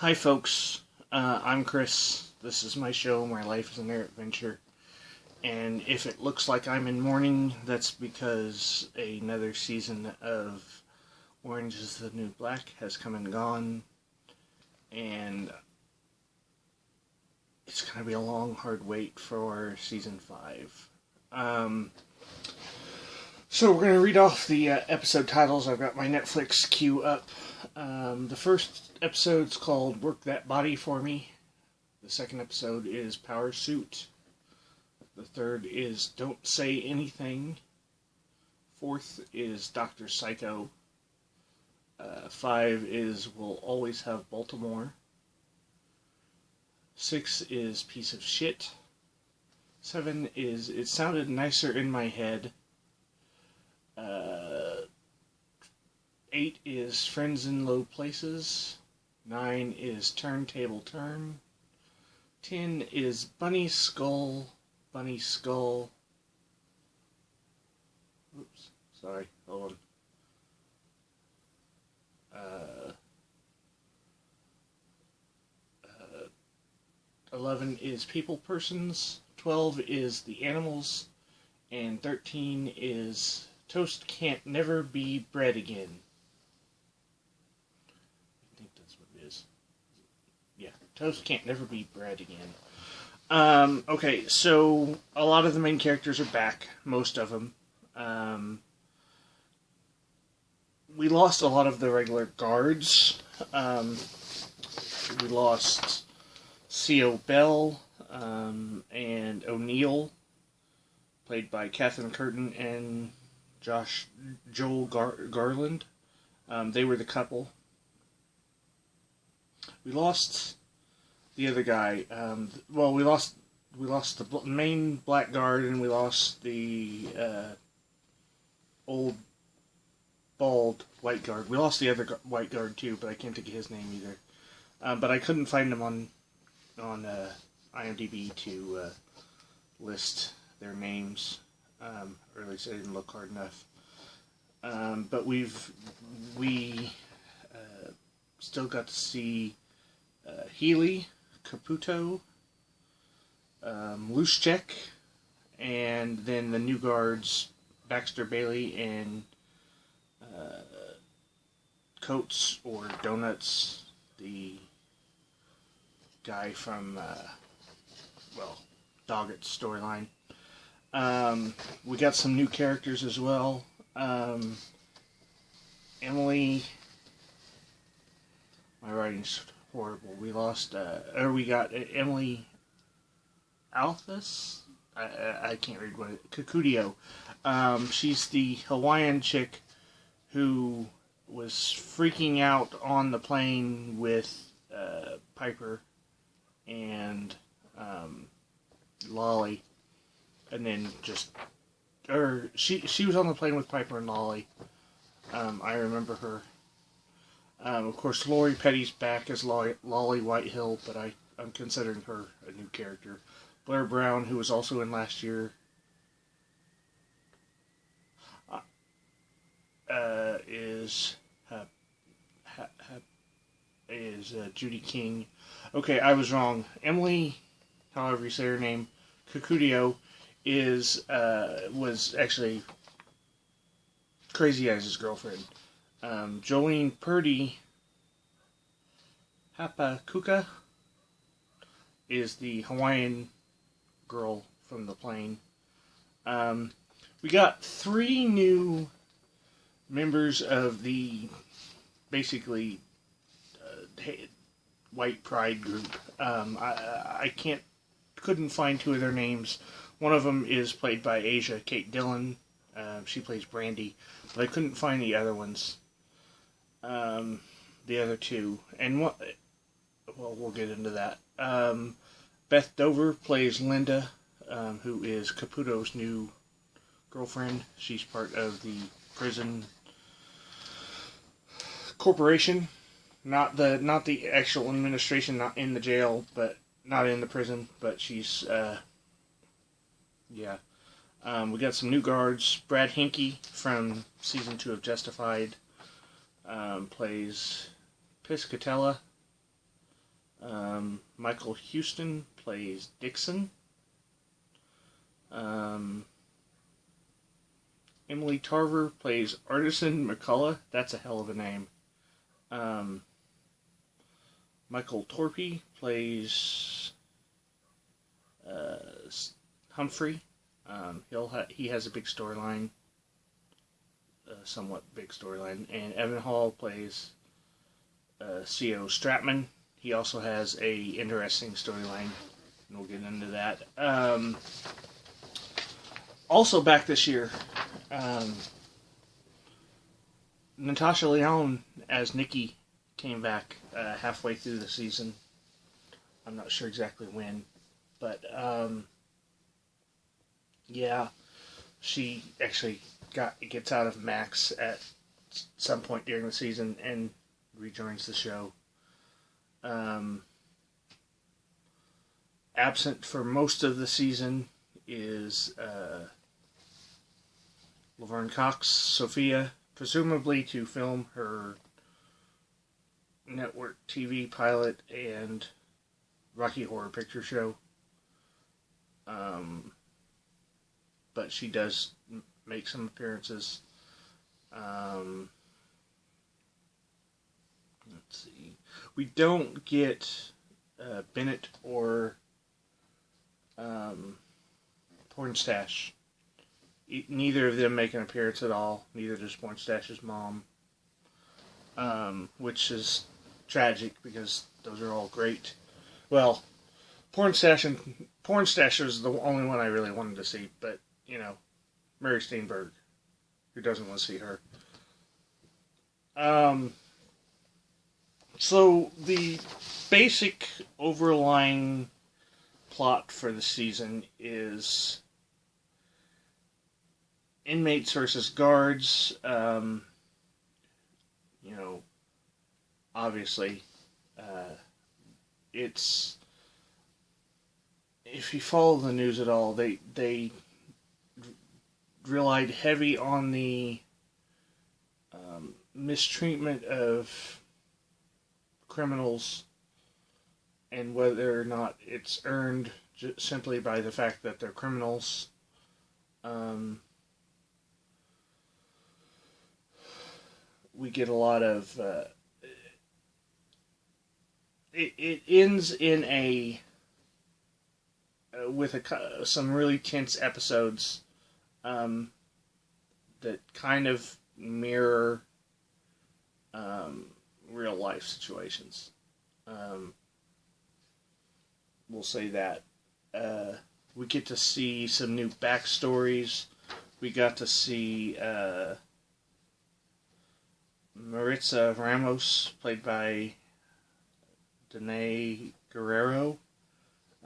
Hi folks, I'm Chris. This is my show, My Life is an Air Adventure. And if it looks like I'm in mourning, that's because another season of Orange is the New Black has come and gone. And it's going to be a long, hard wait for Season 5. So we're going to read off the episode titles. I've got my Netflix queue up. The first episode's called Work That Body For Me. The second episode is Power Suit. The third is Don't Say Anything. Fourth is Dr. Psycho. 5 is We'll Always Have Baltimore. 6 is Piece of Shit. 7 is It Sounded Nicer in My Head. 8 is Friends in Low Places. 9 is Turntable Turn. 10 is Bunny Skull. Bunny Skull. Oops, sorry, hold on. 11 is People Persons. 12 is The Animals. And 13 is Toast Can't Never Be Bread Again. I think that's what it is. Yeah, Toast Can't Never Be Bread Again. Okay, so a lot of the main characters are back. Most of them. We lost a lot of the regular guards. We lost C.O. Bell and O'Neill, played by Katherine Curtin and Joel Garland. They were the couple. We lost the other guy. We lost the main black guard, and we lost the old bald white guard. We lost the other white guard too, but I can't think of his name either. But I couldn't find him on IMDb to list their names, or at least I didn't look hard enough. But we still got to see Healy, Caputo, Luschek, and then the new guards, Baxter Bailey and Coates or Donuts, the guy from Doggett's storyline. We got some new characters as well. Emily, my writing's horrible. We got Emily Alphys. I can't read what it. Cacudio. She's the Hawaiian chick who was freaking out on the plane with Piper and Lolly, and then she was on the plane with Piper and Lolly. I remember her. Of course, Lori Petty's back as Lolly Whitehill, but I'm considering her a new character. Blair Brown, who was also in last year, is Judy King. Okay, I was wrong. Emily, however you say her name, Cacudio, was actually Crazy Eyes' girlfriend. Jolene Purdy Hapakuka is the Hawaiian girl from the plane. We got 3 new members of the basically white pride group. I couldn't find 2 of their names. One of them is played by Asia Kate Dillon. She plays Brandy, but I couldn't find the other ones. The other 2, and we'll get into that. Beth Dover plays Linda, who is Caputo's new girlfriend. She's part of the prison corporation, not the actual administration, not in the jail, but not in the prison. But she's we got some new guards. Brad Hinkey from season 2 of Justified plays Piscatella. Michael Houston plays Dixon. Emily Tarver plays Artisan McCullough. That's a hell of a name. Michael Torpy plays Humphrey. He has a big storyline, somewhat big storyline. And Evan Hall plays C.O. Stratman. He also has a interesting storyline, and we'll get into that. Also back this year, Natasha Lyonne as Nikki came back halfway through the season. I'm not sure exactly when, but yeah, she actually gets out of Max at some point during the season and rejoins the show. Absent for most of the season is Laverne Cox, Sophia, presumably to film her network TV pilot and Rocky Horror Picture Show. But she does make some appearances. Let's see. We don't get Bennett or Pornstache. Neither of them make an appearance at all. Neither does Pornstache's mom. Which is tragic because those are all great. Well, Pornstache was the only one I really wanted to see, but, you know, Mary Steenburgen, who doesn't want to see her? So the basic overlying plot for the season is inmates versus guards. You know, obviously, it's, if you follow the news at all, they relied heavy on the mistreatment of criminals and whether or not it's earned simply by the fact that they're criminals. We get a lot of it ends in a with some really tense episodes that kind of mirror real life situations. We'll say that. We get to see some new backstories. We got to see Maritza Ramos, played by Danae Guerrero.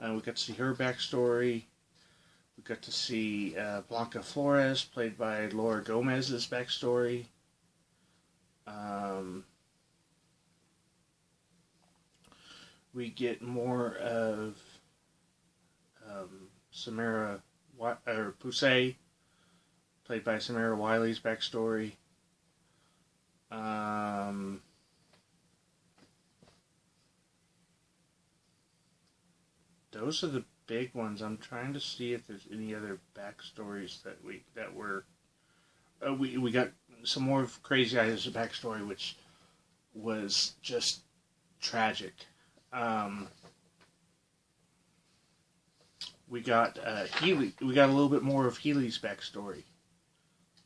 We got to see her backstory. We got to see Blanca Flores, played by Laura Gomez's backstory. We get more of Samara Poussey, played by Samara Wiley's backstory. Those are the big ones. I'm trying to see if there's any other backstories that were. We got some more of Crazy Eyes' backstory, which was just tragic. We got Healy. We got a little bit more of Healy's backstory.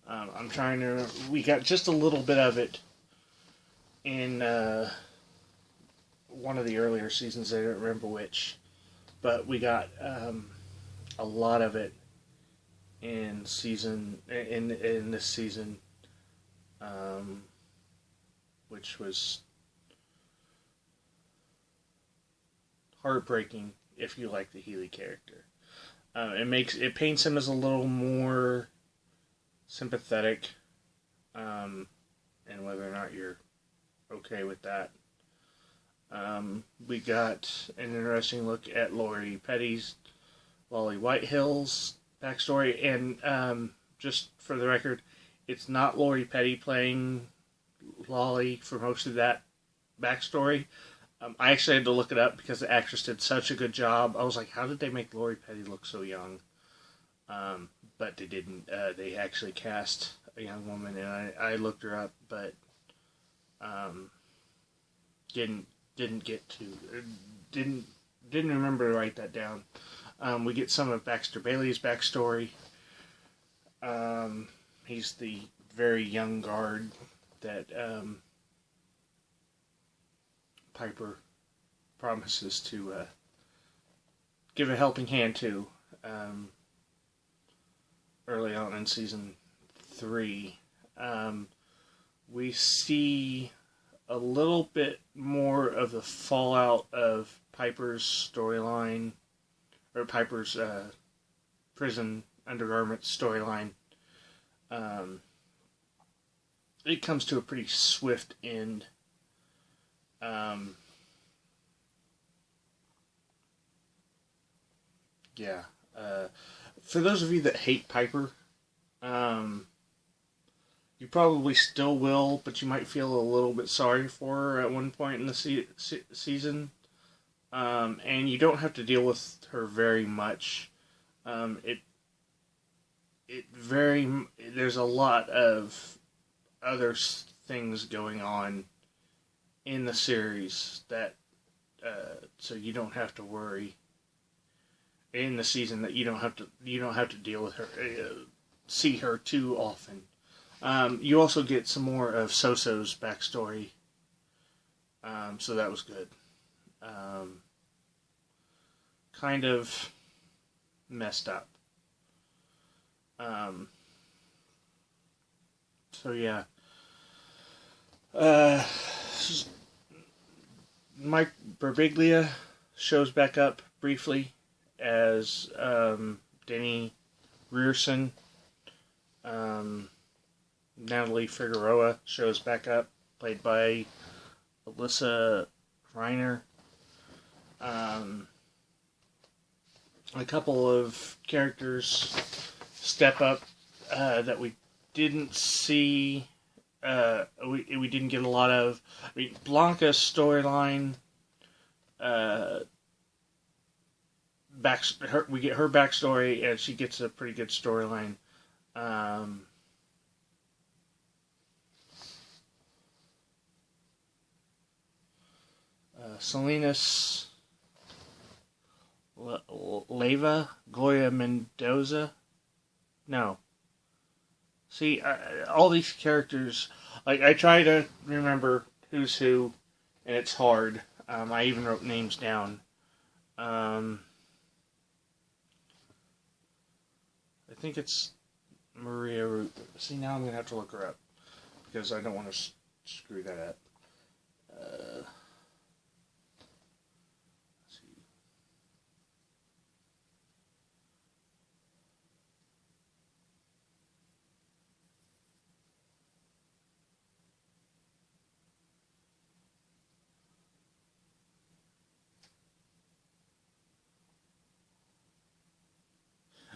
I'm trying to. We got just a little bit of it in one of the earlier seasons. I don't remember which, but we got a lot of it in this season, which was heartbreaking if you like the Healy character. It paints him as a little more sympathetic, and whether or not you're okay with that. We got an interesting look at Lori Petty's Lolly Whitehill's backstory, and just for the record, it's not Lori Petty playing Lolly for most of that backstory. I actually had to look it up because the actress did such a good job. I was like, how did they make Lori Petty look so young? But they didn't. They actually cast a young woman, and I looked her up, but didn't get to didn't remember to write that down. We get some of Baxter Bailey's backstory. He's the very young guard that Piper promises to give a helping hand to early on in season 3. We see a little bit more of the fallout of Piper's storyline, or Piper's prison undergarment storyline. It comes to a pretty swift end. Yeah. For those of you that hate Piper, you probably still will, but you might feel a little bit sorry for her at one point in the season. And you don't have to deal with her very much. There's a lot of other things going on in the series that, so you don't have to worry in the season that you don't have to deal with her, see her too often. You also get some more of Soso's backstory, so that was good. Kind of messed up. So yeah. Mike Birbiglia shows back up briefly as Denny Grierson. Natalie Figueroa shows back up, played by Alyssa Reiner. A couple of characters step up that we didn't see. We didn't get a lot of. I mean, Blanca's storyline. We get her backstory, and she gets a pretty good storyline. Salinas Leyva, Goya Mendoza. No. See, all these characters, like, I try to remember who's who, and it's hard. I even wrote names down. I think it's Maria Root. See, now I'm going to have to look her up, because I don't want to screw that up.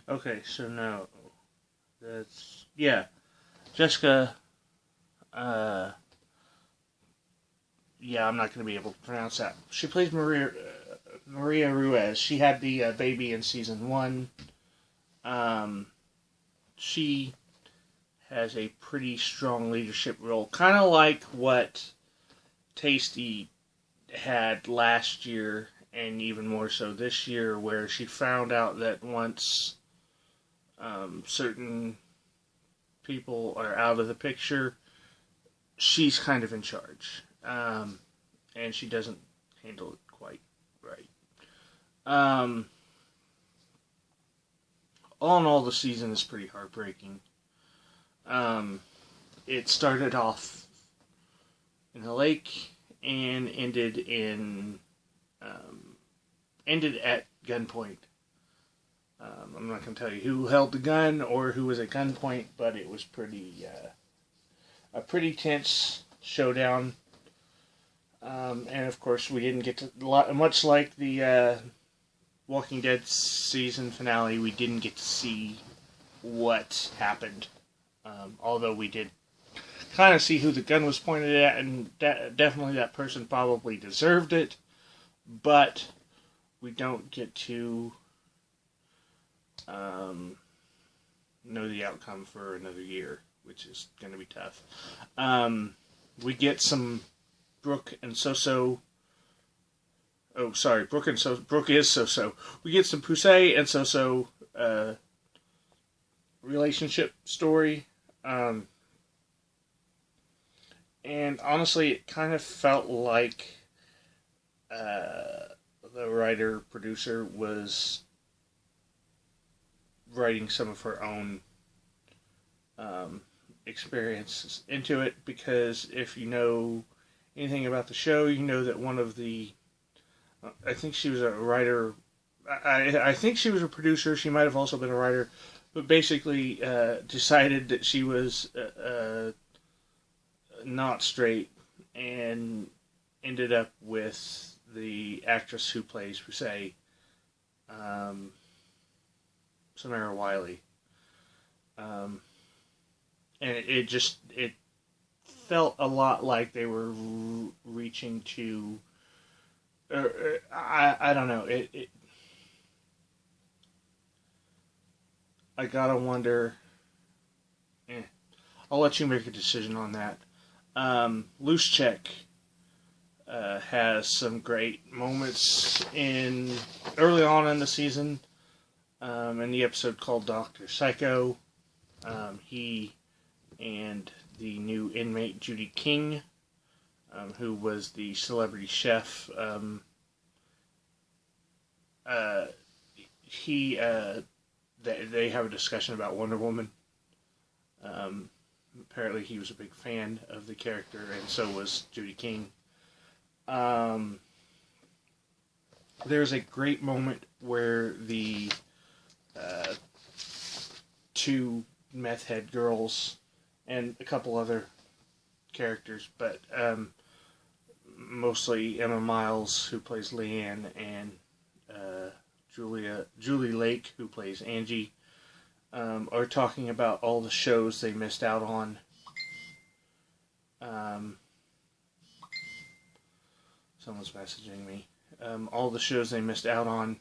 Okay, so no. That's, yeah. Jessica, yeah, I'm not going to be able to pronounce that. She plays Maria Ruiz. She had the baby in season 1. She has a pretty strong leadership role. Kind of like what Tasty had last year, and even more so this year, where she found out that once certain people are out of the picture, she's kind of in charge. And she doesn't handle it quite right. All in all, the season is pretty heartbreaking. It started off in the lake and ended at gunpoint. I'm not going to tell you who held the gun or who was at gunpoint, but it was a pretty tense showdown. And of course, we didn't get to, much like the Walking Dead season finale, we didn't get to see what happened. Although we did kind of see who the gun was pointed at, and definitely that person probably deserved it, but we don't get to know the outcome for another year, which is going to be tough. We get some Brooke and Soso. Oh, sorry, Brooke is Soso. We get some Pusey and Soso relationship story. And honestly, it kind of felt like the writer-producer was writing some of her own experiences into it, because if you know anything about the show, you know that one of the... I think she was a writer... I think she was a producer. She might have also been a writer, but basically decided that she was not straight and ended up with the actress who plays Pusey, Samara Wiley. And it felt a lot like they were reaching to... I don't know. I gotta wonder... I'll let you make a decision on that. Loose Check has some great moments early on in the season. In the episode called Dr. Psycho, he and the new inmate Judy King, who was the celebrity chef, they have a discussion about Wonder Woman. Apparently he was a big fan of the character, and so was Judy King. There's a great moment where the two meth head girls and a couple other characters, but mostly Emma Miles, who plays Leanne, and Julie Lake, who plays Angie, are talking about all the shows they missed out on. Someone's messaging me. All the shows they missed out on,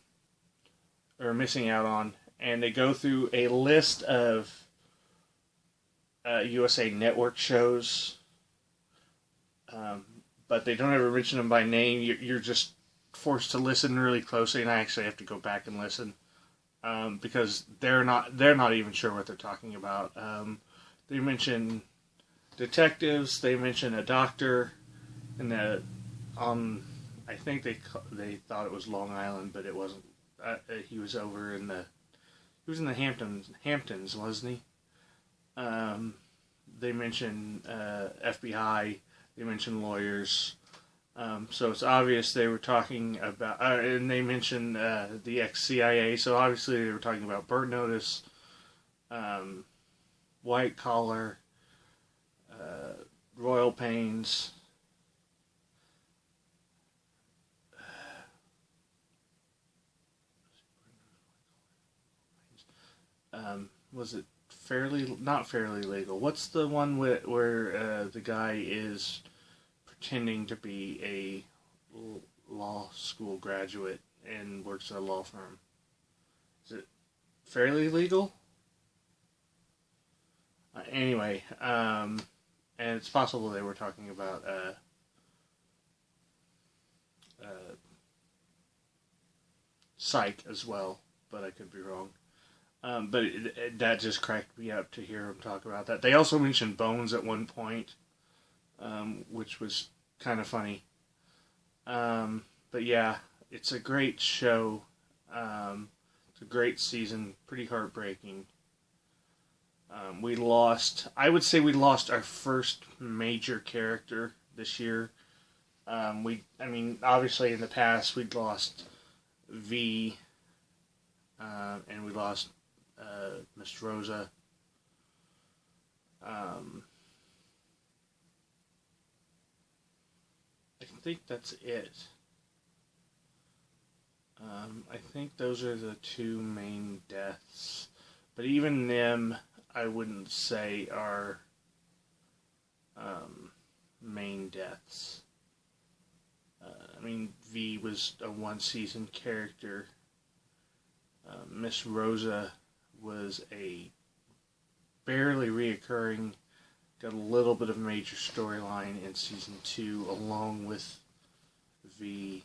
or missing out on, and they go through a list of USA Network shows, but they don't ever mention them by name. You're just forced to listen really closely, and I actually have to go back and listen. Because they're not even sure what they're talking about. They mention detectives, they mention a doctor, and I think they thought it was Long Island, but it wasn't. He was over in the Hamptons, wasn't he? They mention FBI, they mention lawyers. So it's obvious they were talking about, and they mentioned the ex-CIA, so obviously they were talking about Burnt Notice, White Collar, Royal Pains, was it not Fairly Legal? What's the one where the guy is pretending to be a law school graduate and works at a law firm? Is it Fairly Legal? Anyway, and it's possible they were talking about Psych as well, but I could be wrong. But that just cracked me up to hear them talk about that. They also mentioned Bones at one point, which was kind of funny. But yeah, it's a great show. It's a great season. Pretty heartbreaking. I would say we lost our first major character this year. Obviously in the past we'd lost V, and we lost Miss Rosa. I think that's it. I think those are the two main deaths. But even them, I wouldn't say are main deaths. V was a one-season character. Miss Rosa was a barely reoccurring, got a little bit of a major storyline in season 2, along with V.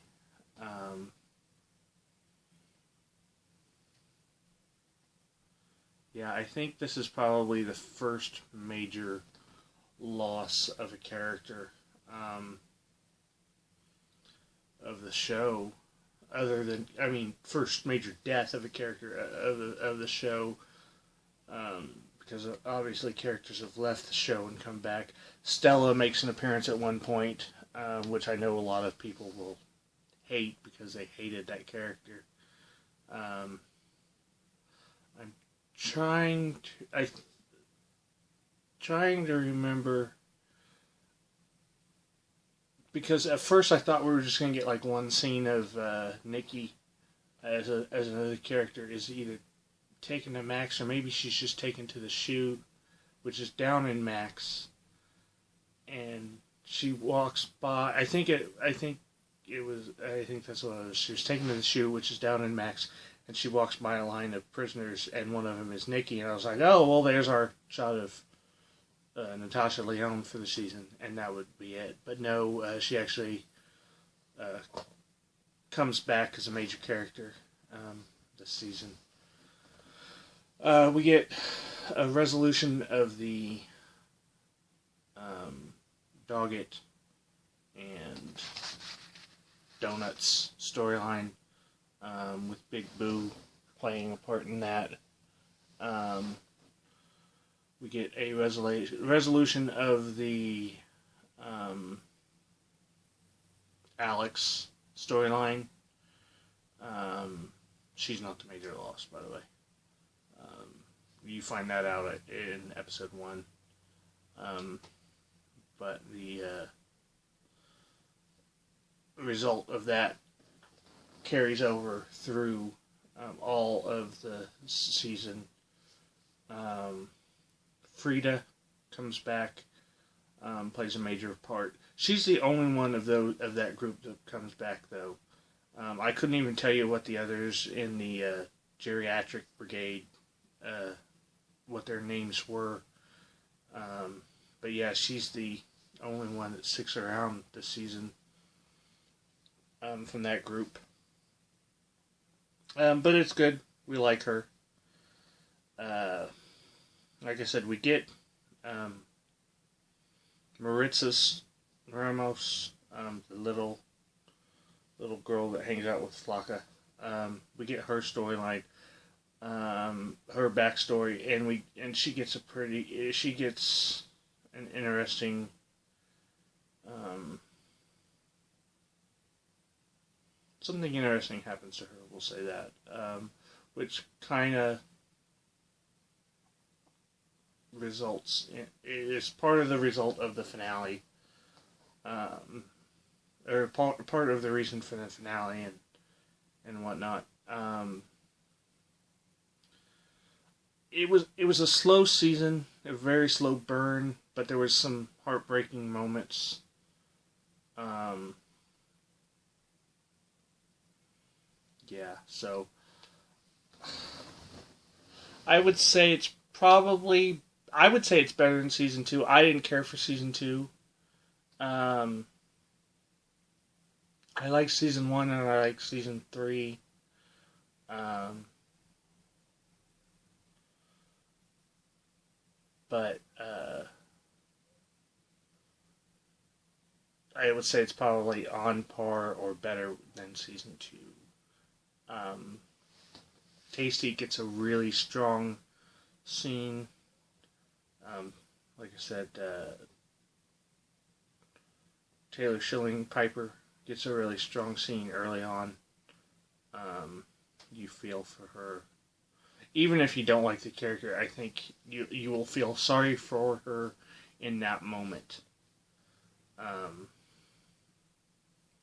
I think this is probably the first major loss of a character of the show, other than, first major death of a character of the show, because obviously characters have left the show and come back. Stella makes an appearance at one point, which I know a lot of people will hate because they hated that character. I'm trying to remember, because at first I thought we were just going to get like one scene of Nikki as another character is either taken to Max, or maybe she's just taken to the chute, which is down in Max, and she walks by. I think that's what it was. She was taken to the chute, which is down in Max, and she walks by a line of prisoners, and one of them is Nikki, and I was like, oh, well, there's our shot of Natasha Lyonne for the season, and that would be it. But no, she actually comes back as a major character this season. We get a resolution of the Doggett and Donuts storyline, with Big Boo playing a part in that. We get a resolution of the Alex storyline. She's not the major loss, by the way. You find that out in episode 1. But the result of that carries over through all of the season. Frida comes back, plays a major part. She's the only one of that group that comes back, though. I couldn't even tell you what the others in the geriatric brigade, what their names were. But yeah, she's the only one that sticks around this season from that group. But it's good. We like her. Like I said, we get Maritza Ramos, the little girl that hangs out with Flocka. We get her storyline, her backstory, and she gets an interesting something interesting happens to her. We'll say that, which kind of is part of the result of the finale, or part of the reason for the finale and whatnot. It was a slow season, a very slow burn, but there was some heartbreaking moments. So I would say it's better than season 2. I didn't care for season 2. I like season 1 and I like season 3. But I would say it's probably on par or better than season 2. Tasty gets a really strong scene. Like I said, Taylor Schilling Piper gets a really strong scene early on. You feel for her. Even if you don't like the character, I think you will feel sorry for her in that moment.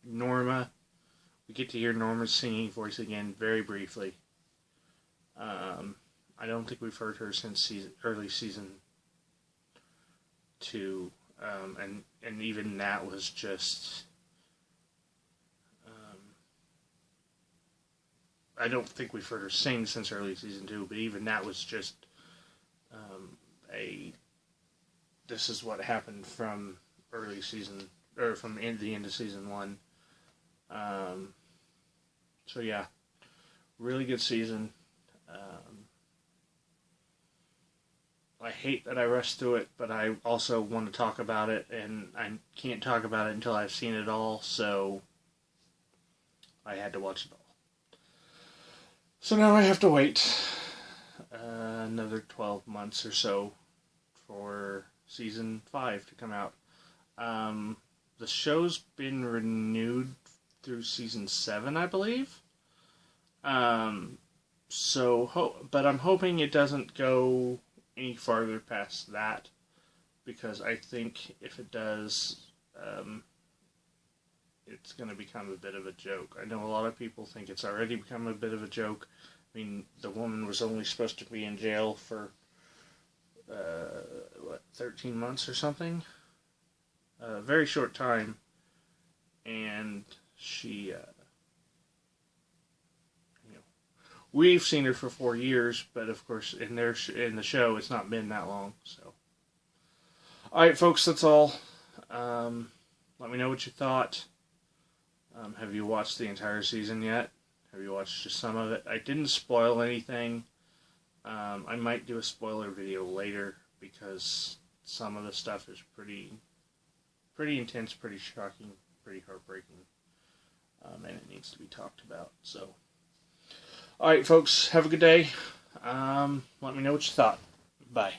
Norma, we get to hear Norma's singing voice again very briefly. I don't think we've heard her since early season 2. And even that was just, I don't think we've heard her sing since early season 2, but even that was just this is what happened from early season, or from the end of season 1. So yeah, really good season. I hate that I rushed through it, but I also want to talk about it, and I can't talk about it until I've seen it all, so I had to watch it all. So now I have to wait another 12 months or so for season 5 to come out. The show's been renewed through season 7, I believe. But I'm hoping it doesn't go any farther past that, because I think if it does, it's going to become a bit of a joke. I know a lot of people think it's already become a bit of a joke. I mean, the woman was only supposed to be in jail for 13 months or something? A very short time, and she, we've seen her for 4 years, but of course, in the show, it's not been that long. So, all right, folks, that's all. Let me know what you thought. Have you watched the entire season yet? Have you watched just some of it? I didn't spoil anything. I might do a spoiler video later, because some of the stuff is pretty intense, pretty shocking, pretty heartbreaking, and it needs to be talked about. So, all right, folks, have a good day. Let me know what you thought. Bye.